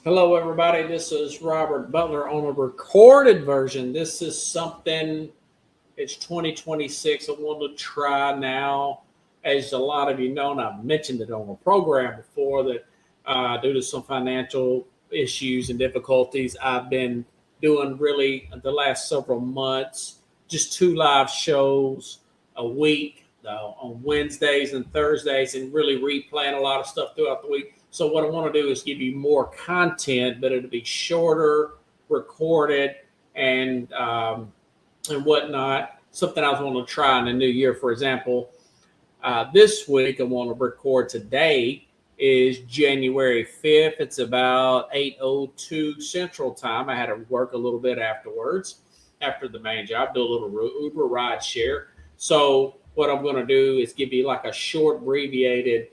Hello, everybody. This is Robert Butler on a recorded version. This is something, it's 2026. I want to try now. As a lot of you know, and I've mentioned it on the program before, that due to some financial issues and difficulties, I've been doing really the last several months just two live shows a week on Wednesdays and Thursdays, and really replaying a lot of stuff throughout the week. So what I want to do is give you more content, but it'll be shorter, recorded, and whatnot. Something I was wanting to try in the new year. For example, this week I want to record today is January 5th. It's about 8:02 Central Time. I had to work a little bit afterwards, after the main job, do a little Uber ride share. So what I'm going to do is give you like a short, abbreviated,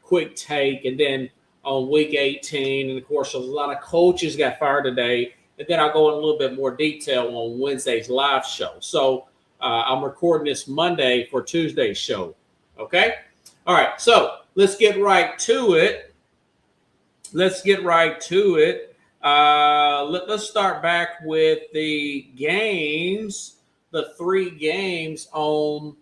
quick take, and then on week 18, and of course, a lot of coaches got fired today. And then I'll go in a little bit more detail on Wednesday's live show. So I'm recording this Monday for Tuesday's show. Okay. All right. So let's get right to it. Let's start back with the games, the three games on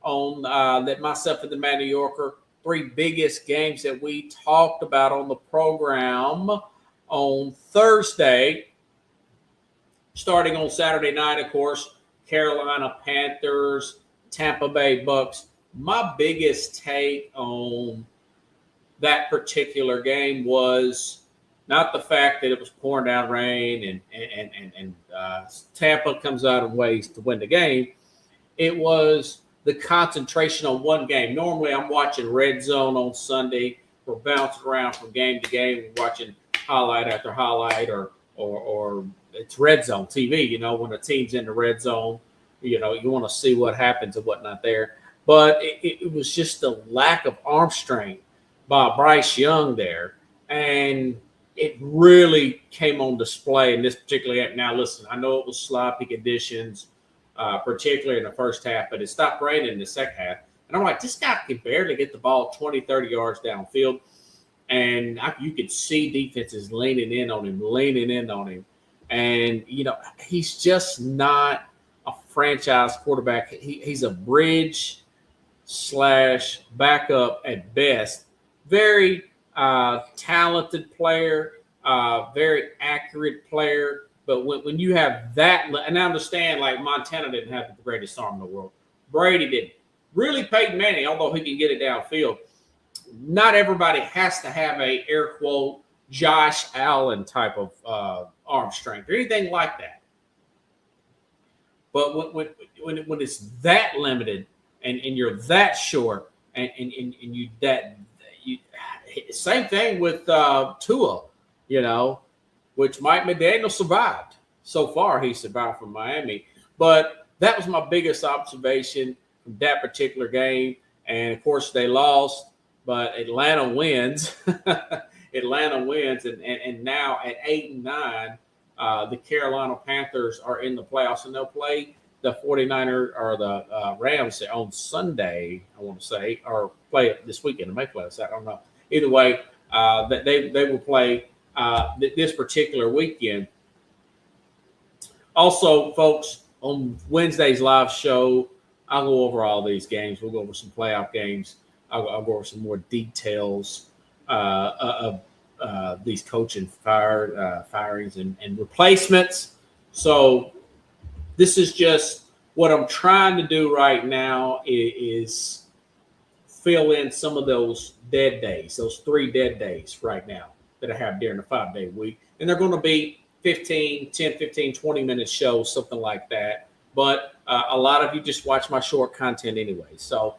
that myself and the Man New Yorker, three biggest games that we talked about on the program on Thursday. Starting on Saturday night, of course, Carolina Panthers, Tampa Bay Bucks. My biggest take on that particular game was not the fact that it was pouring down rain and Tampa comes out of ways to win the game. It was the concentration on one game. Normally, I'm watching Red Zone on Sunday. We're bouncing around from game to game, watching highlight after highlight, or it's Red Zone TV. You know, when a team's in the red zone, you know, you want to see what happens and whatnot there. But it was just the lack of arm strength by Bryce Young there, and it really came on display in this particular game. Now, listen, I know it was sloppy conditions, particularly in the first half, but it stopped raining in the second half. And I'm like, this guy can barely get the ball 20, 30 yards downfield. And you could see defenses leaning in on him. And, you know, he's just not a franchise quarterback. He's a bridge / backup at best. Very talented player, very accurate player. But when you have that, and I understand, like Montana didn't have the greatest arm in the world. Brady didn't. Really, Peyton Manning, although he can get it downfield, not everybody has to have a air quote Josh Allen type of arm strength or anything like that. But when it's that limited and you're that short and you same thing with Tua, you know, which Mike McDaniel survived. So far, he survived from Miami. But that was my biggest observation from that particular game. And, of course, they lost, but Atlanta wins. Atlanta wins. And now at 8-9, the Carolina Panthers are in the playoffs, and they'll play the 49ers or the Rams on Sunday, I want to say, or play it this weekend. It may play us. I don't know. Either way, they will play this particular weekend. Also, folks, on Wednesday's live show, I'll go over all these games. We'll go over some playoff games. I'll go over some more details of these coaching firings and replacements. So this is just what I'm trying to do right now is fill in some of those dead days, those 3 dead days right now that I have during the 5-day week. And they're going to be 10, 15, 20-minute shows, something like that. But a lot of you just watch my short content anyway. So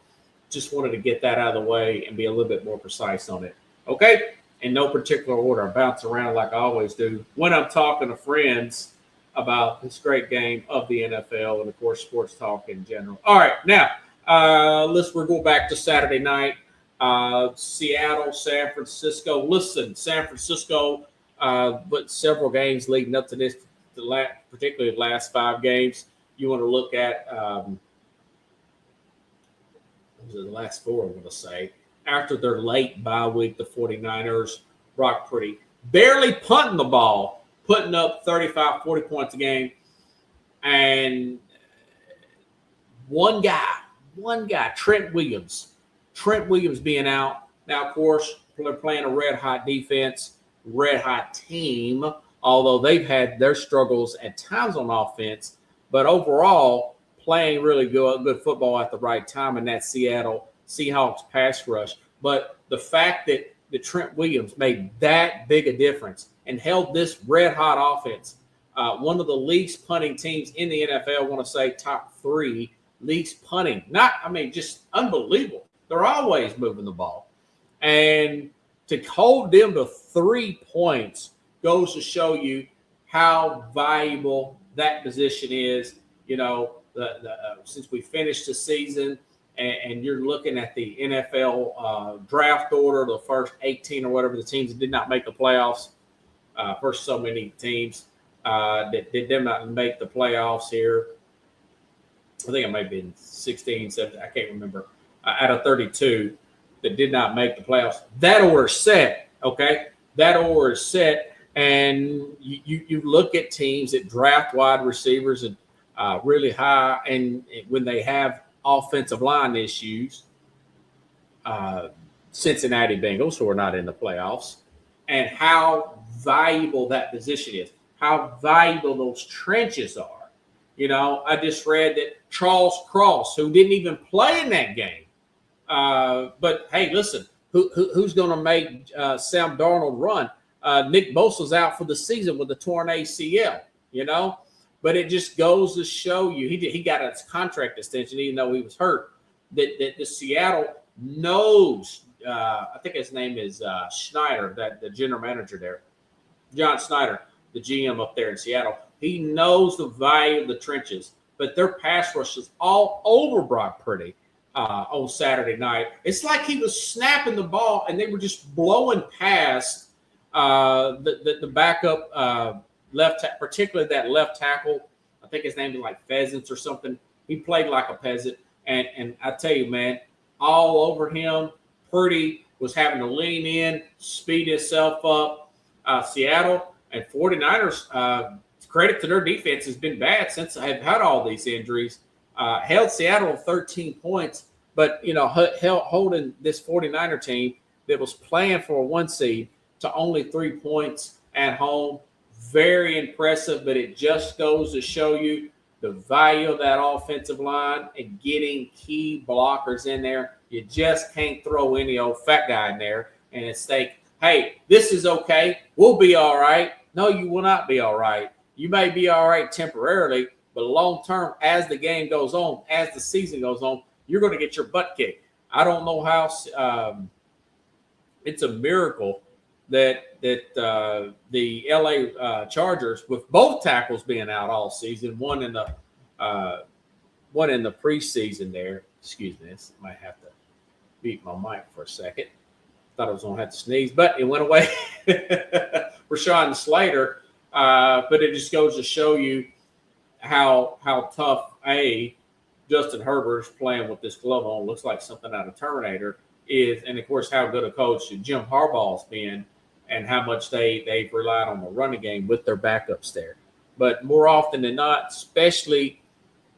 just wanted to get that out of the way and be a little bit more precise on it. Okay? In no particular order. I bounce around like I always do when I'm talking to friends about this great game of the NFL and, of course, sports talk in general. All right. Now, we'll go back to Saturday night. Seattle, San Francisco. Listen, San Francisco, but several games leading up to this, particularly the last 5 games. You want to look at the last 4, I'm going to say. After their late bye week, the 49ers Brock Purdy. Barely punting the ball, putting up 35, 40 points a game. And one guy, Trent Williams being out. Now, of course, they're playing a red-hot defense, red-hot team, although they've had their struggles at times on offense. But overall, playing really good football at the right time in that Seattle Seahawks pass rush. But the fact that Trent Williams made that big a difference and held this red-hot offense, one of the least punting teams in the NFL, I want to say top 3 least punting. Just unbelievable. They're always moving the ball. And to hold them to 3 points goes to show you how valuable that position is. You know, since we finished the season and you're looking at the NFL draft order, the first 18 or whatever the teams that did not make the playoffs, first so many teams that did not make the playoffs here. I think it might have been 16, 17, I can't remember, out of 32 that did not make the playoffs. That order is set, okay? That order is set, and you look at teams that draft wide receivers and really high, and when they have offensive line issues, Cincinnati Bengals, who are not in the playoffs, and how valuable that position is, how valuable those trenches are. You know, I just read that Charles Cross, who didn't even play in that game, but hey, listen, who's going to make Sam Darnold run? Nick Bosa's out for the season with a torn ACL, you know, but it just goes to show you he got a contract extension even though he was hurt. That the Seattle knows. I think his name is Schneider, the general manager there, John Schneider, the GM up there in Seattle. He knows the value of the trenches, but their pass rush is all over Brock Purdy on Saturday night. It's like he was snapping the ball and they were just blowing past the backup left, particularly that left tackle. I think his name is like Pheasants or something. He played like a peasant, and I tell you, man, all over him. Purdy was having to lean in, speed himself up. Seattle and 49ers. Credit to their defense has been bad since I've had all these injuries. Held Seattle 13 points, but, you know, holding this 49er team that was playing for a 1 seed to only 3 points at home. Very impressive, but it just goes to show you the value of that offensive line and getting key blockers in there. You just can't throw any old fat guy in there and think, hey, this is okay. We'll be all right. No, you will not be all right. You may be all right temporarily, but long term, as the game goes on, as the season goes on, you're going to get your butt kicked. I don't know how it's a miracle that the LA Chargers, with both tackles being out all season, one in the preseason there. Excuse me, I might have to beat my mic for a second. Thought I was going to have to sneeze, but it went away. Rashawn Slater. But it just goes to show you how tough Justin Herbert is playing with this glove on. Looks like something out of Terminator is, and of course how good a coach Jim Harbaugh's been, and how much they've relied on the running game with their backups there. But more often than not, especially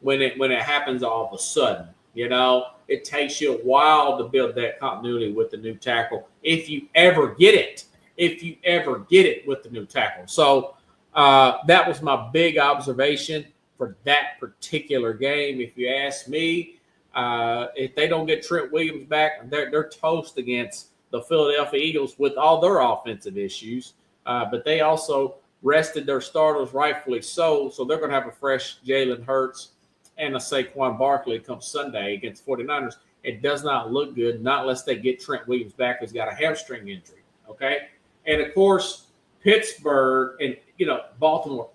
when it happens all of a sudden, you know, it takes you a while to build that continuity with the new tackle if you ever get it. With the new tackle. So that was my big observation for that particular game. If you ask me, if they don't get Trent Williams back, they're toast against the Philadelphia Eagles with all their offensive issues. But they also rested their starters, rightfully so. So they're going to have a fresh Jalen Hurts and a Saquon Barkley come Sunday against 49ers. It does not look good, not unless they get Trent Williams back, who's got a hamstring injury. Okay. And of course, Pittsburgh and, you know, Baltimore.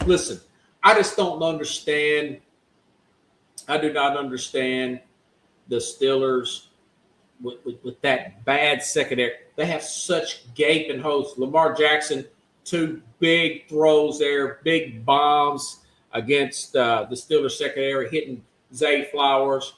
Listen, I just don't understand. I do not understand the Steelers with that bad secondary. They have such gaping holes. Lamar Jackson, 2 big throws there, big bombs against the Steelers secondary, hitting Zay Flowers.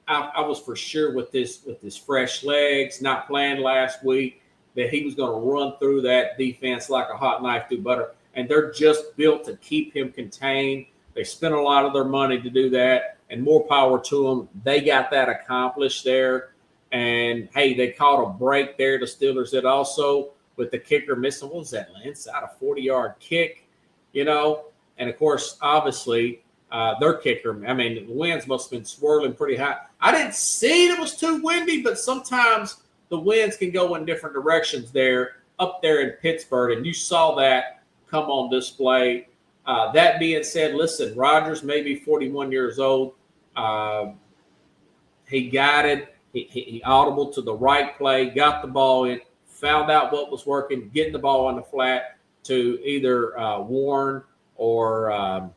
I was for sure with his fresh legs, not playing last week. that he was going to run through that defense like a hot knife through butter. And they're just built to keep him contained. They spent a lot of their money to do that, and more power to them. They got that accomplished there. And, hey, they caught a break there. The Steelers did also with the kicker missing, what was that, inside a 40-yard kick, And, of course, obviously, their kicker, I mean, the winds must have been swirling pretty high. I didn't see it was too windy, but sometimes the winds can go in different directions there, up there in Pittsburgh, and you saw that come on display. That being said, listen, Rodgers may be 41 years old. He guided, he audible to the right play, got the ball in, found out what was working, getting the ball on the flat to either Warren or I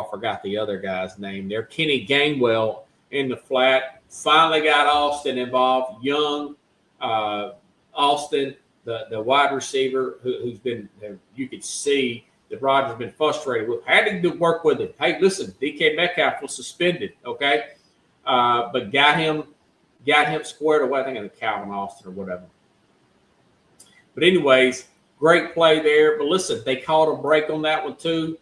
forgot the other guy's name there, Kenny Gainwell in the flat. Finally got Austin involved. Young, Austin, the wide receiver who's been, you could see that Rodgers has been frustrated with. Had to work with him. Hey, listen, DK Metcalf was suspended, okay? But got him squared away. I think it was Calvin Austin or whatever. But anyways, great play there. But listen, they called a break on that one too.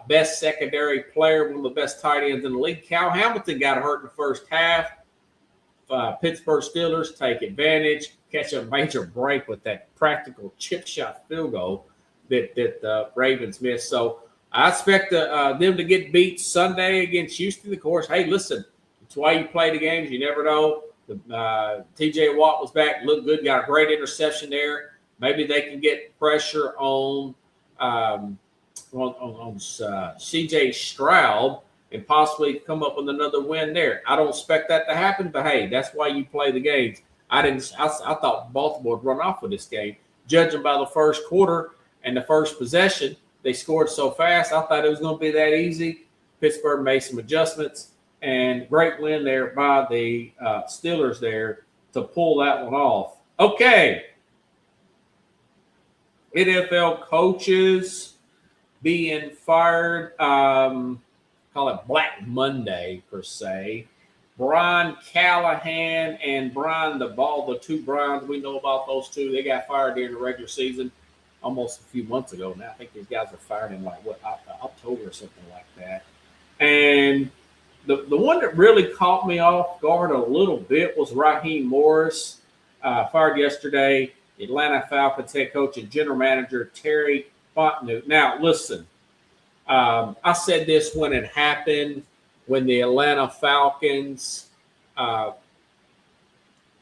Best secondary player, one of the best tight ends in the league. Cal Hamilton got hurt in the first half. Pittsburgh Steelers take advantage, catch a major break with that practical chip shot field goal that the Ravens missed. So I expect them to get beat Sunday against Houston. Of course, hey, listen, it's why you play the games. You never know. T.J. Watt was back, looked good, got a great interception there. Maybe they can get pressure on C.J. Stroud and possibly come up with another win there. I don't expect that to happen, but hey, that's why you play the games. I thought Baltimore would run off with this game. Judging by the first quarter and the first possession, they scored so fast. I thought it was going to be that easy. Pittsburgh made some adjustments, and great win there by the Steelers there to pull that one off. Okay. NFL coaches being fired. Call it Black Monday, per se. Brian Callahan and Brian the two Brians, we know about those two. They got fired during the regular season almost a few months ago now. I think these guys were fired in October or something like that. And the one that really caught me off guard a little bit was Raheem Morris, fired yesterday. Atlanta Falcons head coach and general manager Terry Fontenot. Now, listen, I said this when it happened, when the Atlanta Falcons,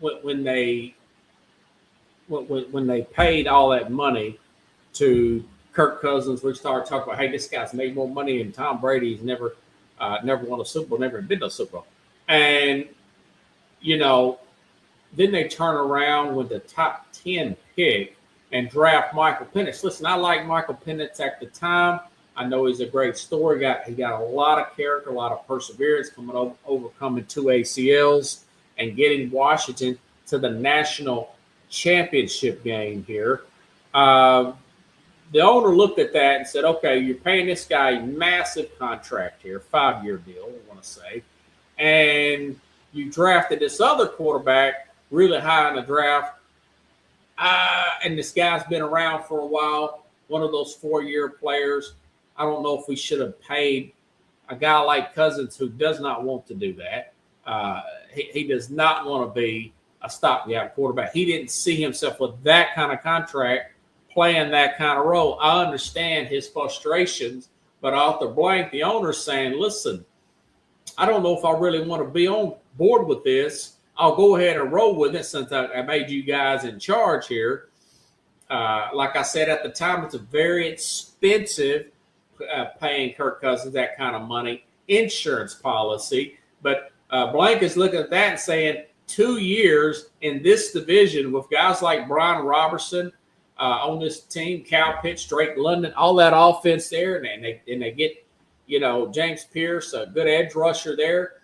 when they paid all that money to Kirk Cousins, we started talking about, hey, this guy's made more money than Tom Brady. He's never won a Super Bowl, never been to a Super Bowl. And, then they turn around with the top 10 pick and draft Michael Penix. Listen, I like Michael Penix at the time. I know he's a great story. He got a lot of character, a lot of perseverance, overcoming 2 ACLs and getting Washington to the national championship game here. The owner looked at that and said, okay, you're paying this guy a massive contract here, 5-year deal, I want to say, and you drafted this other quarterback really high in the draft, and this guy's been around for a while, one of those 4-year players. I don't know if we should have paid a guy like Cousins who does not want to do that. He does not want to be a stopgap quarterback. He didn't see himself with that kind of contract playing that kind of role. I understand his frustrations, but off the blank, the owner's saying, listen, I don't know if I really want to be on board with this. I'll go ahead and roll with it since I made you guys in charge here. Like I said at the time, it's a very expensive paying Kirk Cousins that kind of money, insurance policy. But Blank is looking at that and saying 2 years in this division with guys like Brian Robertson on this team, Cal Pitts, Drake London, all that offense there, and they get, James Pierce, a good edge rusher there,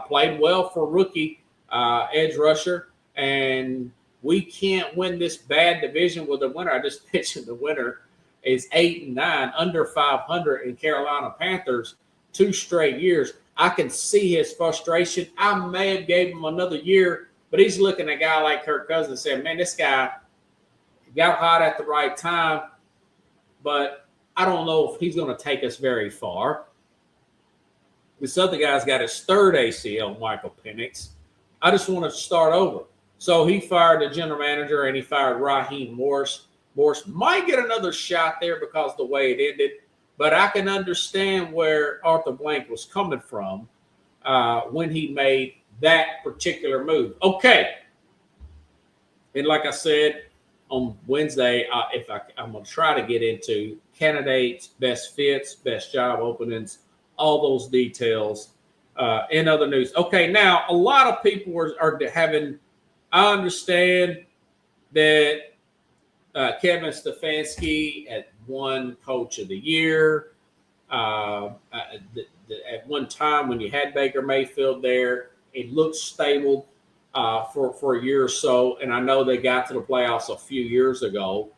played well for rookie edge rusher, and we can't win this bad division with the winner. I just mentioned the winner is 8-9, under 500 in Carolina Panthers 2 straight years. I can see his frustration. I may have gave him another year, but he's looking at a guy like Kirk Cousins and saying, man, this guy, got hot at the right time, but I don't know if he's going to take us very far. This other guy's got his third ACL, Michael Penix. I just want to start over. So he fired the general manager and he fired Raheem Morris. Morris might get another shot there because of the way it ended, but I can understand where Arthur Blank was coming from when he made that particular move. Okay. And like I said, on Wednesday, I'm going to try to get into candidates, best fits, best job openings, all those details in other news. Okay, now a lot of people are having. I understand that Kevin Stefanski had won Coach of the Year. At one time when you had Baker Mayfield there, it looked stable for a year or so. And I know they got to the playoffs a few years ago,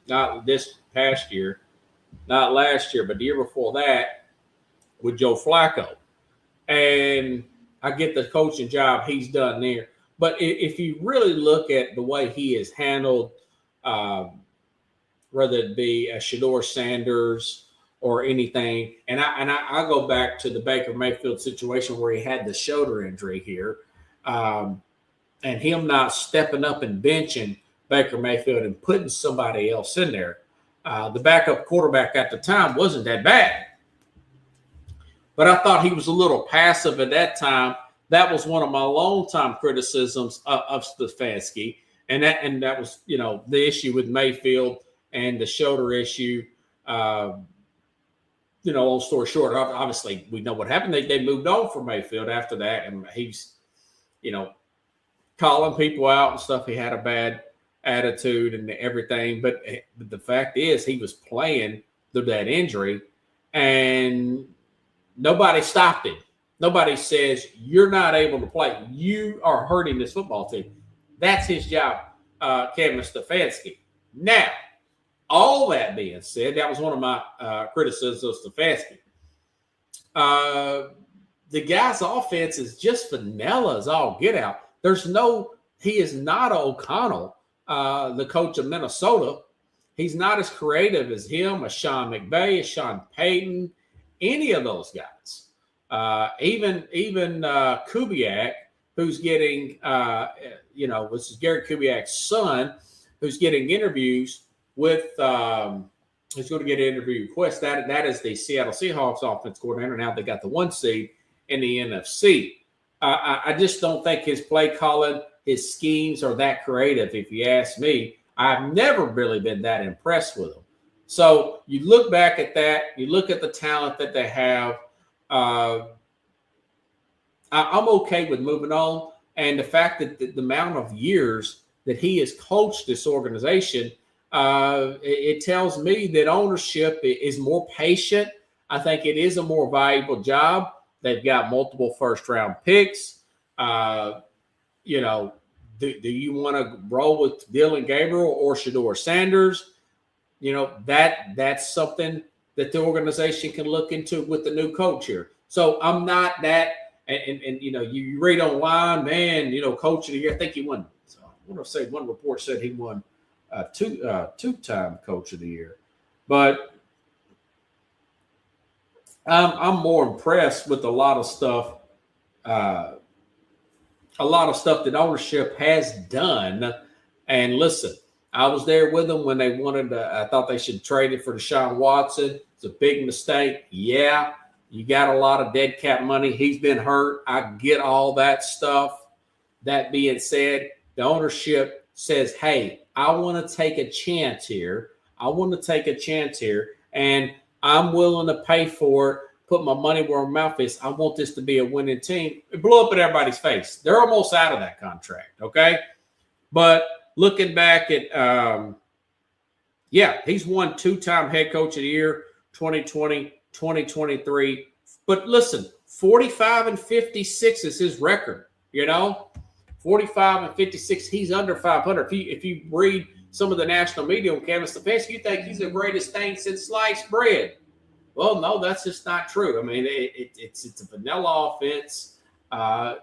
not this past year, not last year, but the year before that with Joe Flacco. And I get the coaching job he's done there. But if you really look at the way he has handled, whether it be Shedeur Sanders or anything, and I go back to the Baker Mayfield situation where he had the shoulder injury here, and him not stepping up and benching Baker Mayfield and putting somebody else in there. The backup quarterback at the time wasn't that bad. But I thought he was a little passive at that time. That was one of my longtime criticisms of Stefanski. And that was, the issue with Mayfield and the shoulder issue. Long story short, obviously we know what happened. They moved on from Mayfield after that. And he's, calling people out and stuff. He had a bad attitude and everything. But the fact is he was playing through that injury and nobody stopped him. Nobody says, you're not able to play. You are hurting this football team. That's his job, Kevin Stefanski. Now, all that being said, that was one of my criticisms of Stefanski. The guy's offense is just vanilla as all get out. He is not O'Connell, the coach of Minnesota. He's not as creative as him, as Sean McVay, as Sean Payton, any of those guys. Even Kubiak, who's getting, this is Gary Kubiak's son, who's getting interviews with, who's going to get an interview request. That is the Seattle Seahawks offense coordinator. Now they got the 1 seed in the NFC. I just don't think his play calling, his schemes are that creative. If you ask me, I've never really been that impressed with him. So you look back at that, you look at the talent that they have. I'm okay with moving on. And the fact that the amount of years that he has coached this organization, it tells me that ownership is more patient. I think it is a more valuable job. They've got multiple first-round picks. Do you want to roll with Dylan Gabriel or Shedeur Sanders? That's something that the organization can look into with the new coach here. So I'm not that, and you read online, man, coach of the year. I think he won. So I want to say one report said he won two-time coach of the year, but I'm more impressed with a lot of stuff. A lot of stuff that ownership has done. And listen, I was there with them when they wanted to. I thought they should trade it for Deshaun Watson. It's a big mistake. Yeah, you got a lot of dead cap money. He's been hurt. I get all that stuff. That being said, the ownership says, hey, I want to take a chance here. And I'm willing to pay for it, put my money where my mouth is. I want this to be a winning team. It blew up in everybody's face. They're almost out of that contract, okay? But looking back at, he's won 2-time head coach of the year, 2020, 2023. But listen, 45-56 is his record, 45-56. He's under 500. If you read some of the national media on Kevin Stefanski, you think he's the greatest thing since sliced bread. Well, no, that's just not true. I mean, it's a vanilla offense.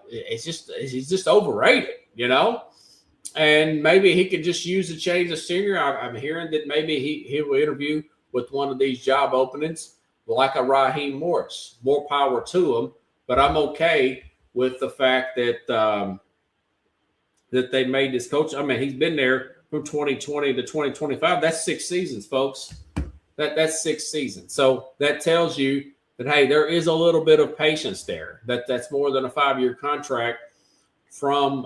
He's just overrated, And maybe he could just use a change of scenery. I'm hearing that maybe he will interview with one of these job openings, like a Raheem Morris. More power to him, but I'm okay with the fact that that they made this coach. I mean, he's been there from 2020 to 2025. That's 6 seasons, folks. That's 6 seasons. So that tells you that, hey, there is a little bit of patience there. That's more than a 5-year contract from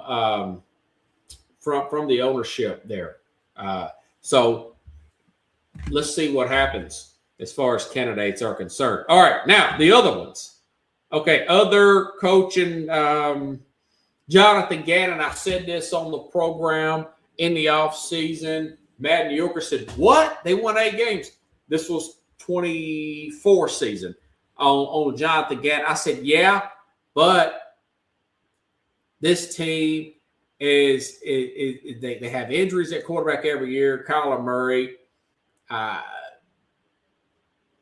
the ownership there. So let's see what happens as far as candidates are concerned. All right, now the other ones. Okay, other coaching. Jonathan Gannon, I said this on the program in the offseason. Matt New Yorker said, what? They won 8 games. This was 24 season on Jonathan Gannon. I said, yeah, but this team is they have injuries at quarterback every year. Kyler Murray.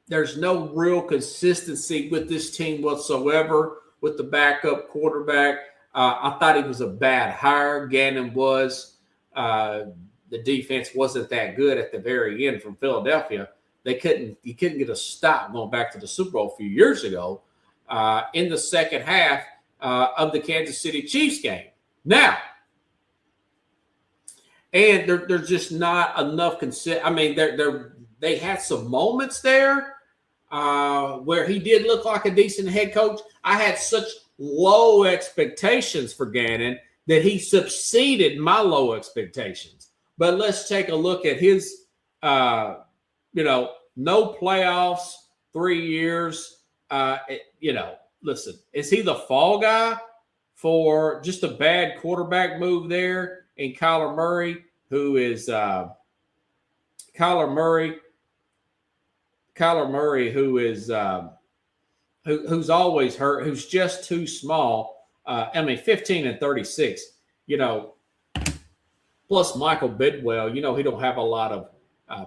There's no real consistency with this team whatsoever with the backup quarterback. I thought he was a bad hire. Gannon was. The defense wasn't that good at the very end from Philadelphia. You couldn't get a stop going back to the Super Bowl a few years ago in the second half of the Kansas City Chiefs game. Now, and there's just not enough I mean, they had some moments there where he did look like a decent head coach. I had such low expectations for Gannon that he succeeded my low expectations. But let's take a look at his, no playoffs, 3 years. Listen, is he the fall guy for just a bad quarterback move there? And Kyler Murray, who is who's always hurt, who's just too small. 15 and 36. Plus Michael Bidwell. He don't have a lot of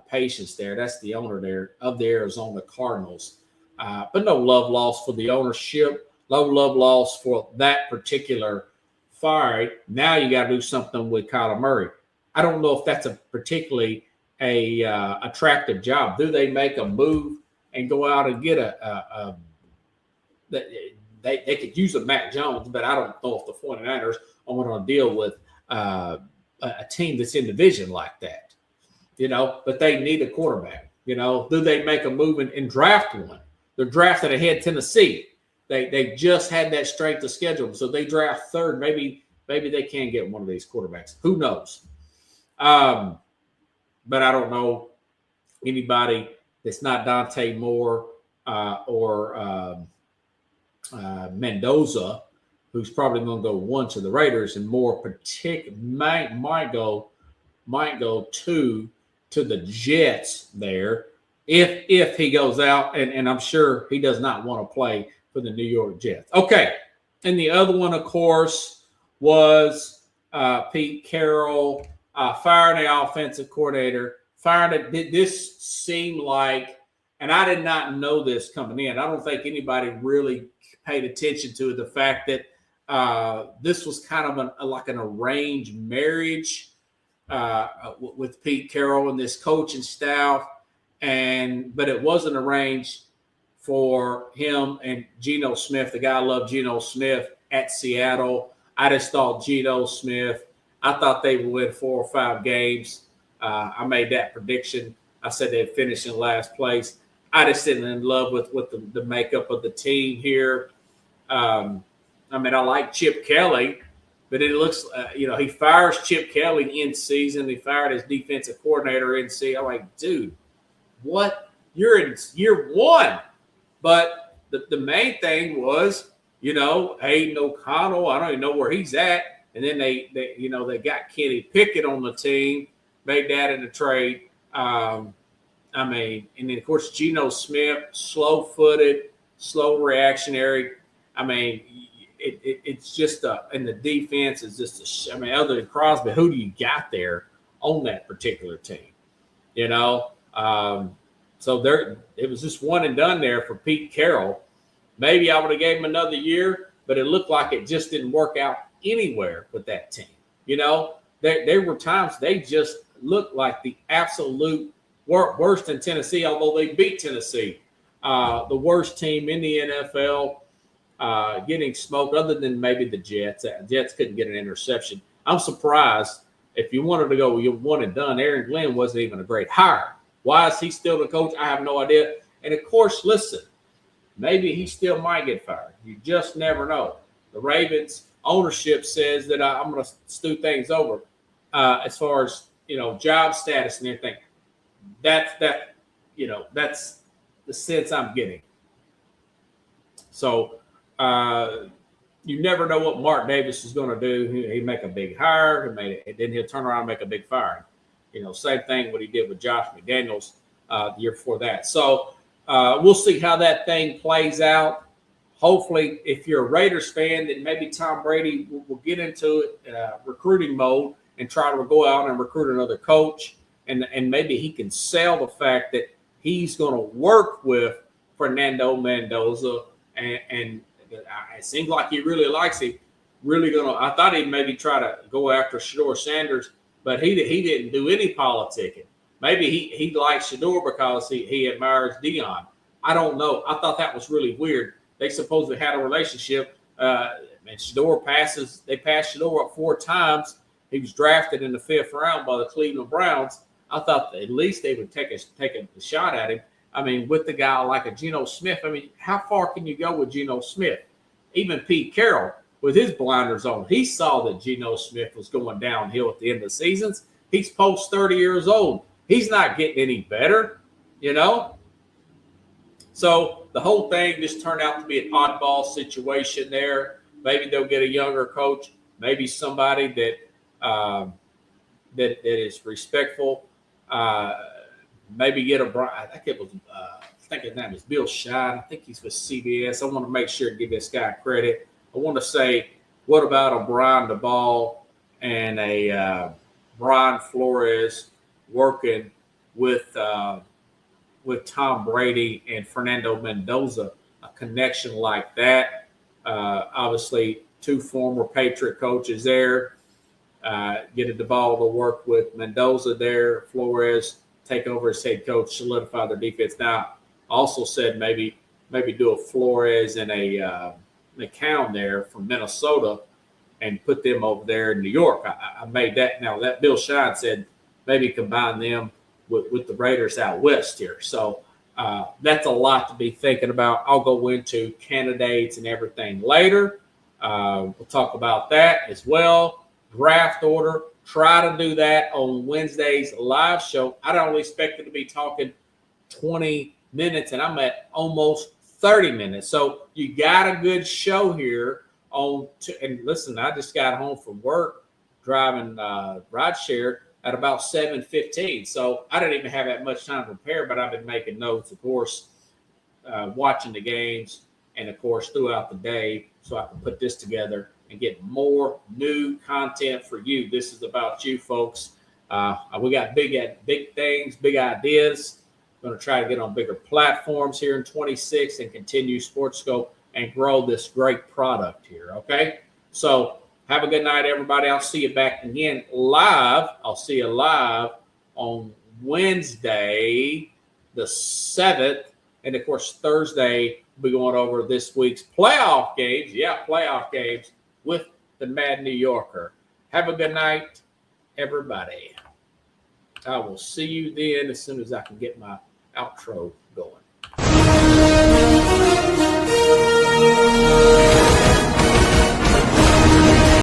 patience there. That's the owner there of the Arizona Cardinals. But no love lost for the ownership. No love lost for that particular fire. Now you got to do something with Kyler Murray. I don't know if that's a particularly attractive job. Do they make a move and go out and get they could use a Mac Jones, but I don't know if the 49ers are going to deal with a team that's in division like that. But they need a quarterback. Do they make a move and draft one? They're drafted ahead Tennessee. They just had that strength of schedule, so they draft third. Maybe they can get one of these quarterbacks. Who knows? But I don't know anybody that's not Dante Moore or Mendoza, who's probably going to go 1 to the Raiders, and Moore might go 2 to the Jets there if he goes out, and I'm sure he does not want to play for the New York Jets. Okay, and the other one, of course, was Pete Carroll firing the offensive coordinator. This seemed like, and I did not know this coming in. I don't think anybody really paid attention to the fact that this was kind of like an arranged marriage with Pete Carroll and this coaching staff, but it wasn't arranged for him and Geno Smith. The guy loved Geno Smith at Seattle. I just thought Geno Smith. I thought they would win 4 or 5 games. I made that prediction. I said they'd finish in last place. I just didn't in love with the makeup of the team here. I like Chip Kelly, but it looks, he fires Chip Kelly in season. He fired his defensive coordinator in season. I'm like, dude, what? You're in year 1. But the main thing was, Hayden O'Connell. I don't even know where he's at. And then they got Kenny Pickett on the team, made that in a trade. And then of course Geno Smith, slow-footed, slow reactionary. It's just and the defense is just other than Crosby, who do you got there on that particular team? So it was just one and done there for Pete Carroll. Maybe I would have gave him another year, but it looked like it just didn't work out anywhere with that team. there were times they just looked like the absolute worst in Tennessee, although they beat Tennessee, the worst team in the NFL, getting smoked other than maybe the Jets. Jets couldn't get an interception. I'm surprised. If you wanted to go, you one and done. Aaron Glenn wasn't even a great hire. Why is he still the coach? I have no idea. And of course, listen, maybe he still might get fired. You just never know. The Ravens ownership says that I'm going to stew things over as far as job status and everything. That's the sense I'm getting. So you never know what Mark Davis is going to do. He make a big hire, then he'll turn around and make a big fire. Same thing what he did with Josh McDaniels the year before that. So we'll see how that thing plays out. Hopefully, if you're a Raiders fan, then maybe Tom Brady will get into recruiting mode and try to go out and recruit another coach. And maybe he can sell the fact that he's going to work with Fernando Mendoza. And it seems like he really likes him. I thought he'd maybe try to go after Shedeur Sanders, but he didn't do any politicking. Maybe he likes Shedeur because he admires Deion. I don't know. I thought that was really weird. They supposedly had a relationship, and they passed Shedeur up 4 times. He was drafted in the 5th round by the Cleveland Browns. I thought that at least they would take a shot at him. I mean, with the guy like a Geno Smith, how far can you go with Geno Smith? Even Pete Carroll, with his blinders on, he saw that Geno Smith was going downhill at the end of the seasons. He's post 30 years old. He's not getting any better, So the whole thing just turned out to be an oddball situation there. Maybe they'll get a younger coach, maybe somebody that is respectful. Maybe get I think his name is Bill Shine. I think he's with CBS. I want to make sure to give this guy credit. I want to say, what about a Brian DeBall and a Brian Flores working with Tom Brady and Fernando Mendoza, a connection like that? Obviously, 2 former Patriot coaches there. Get DeBall to work with Mendoza there. Flores take over as head coach, solidify their defense. Now, also said maybe do a Flores and a McCown there from Minnesota and put them over there in New York. I made that. Now, that Bill Shine said maybe combine them with the Raiders out west here. So that's a lot to be thinking about. I'll go into candidates and everything later. We'll talk about that as well. Draft order. Try to do that on Wednesday's live show. I don't expect it to be talking 20 minutes, and I'm at almost 30 minutes. So you got a good show here and listen, I just got home from work driving rideshare at about 7:15. So I didn't even have that much time to prepare, but I've been making notes, of course, watching the games, and of course throughout the day, so I can put this together and get more new content for you. This is about you, folks. We got big things, big ideas. Going to try to get on bigger platforms here in 26 and continue SportsScope and grow this great product here. Okay, so have a good night, everybody. I'll see you back again live. I'll see you live on Wednesday, the 7th, and of course Thursday we'll be going over this week's playoff games. Yeah, playoff games with the Mad New Yorker. Have a good night, everybody. I will see you then as soon as I can get my outro going.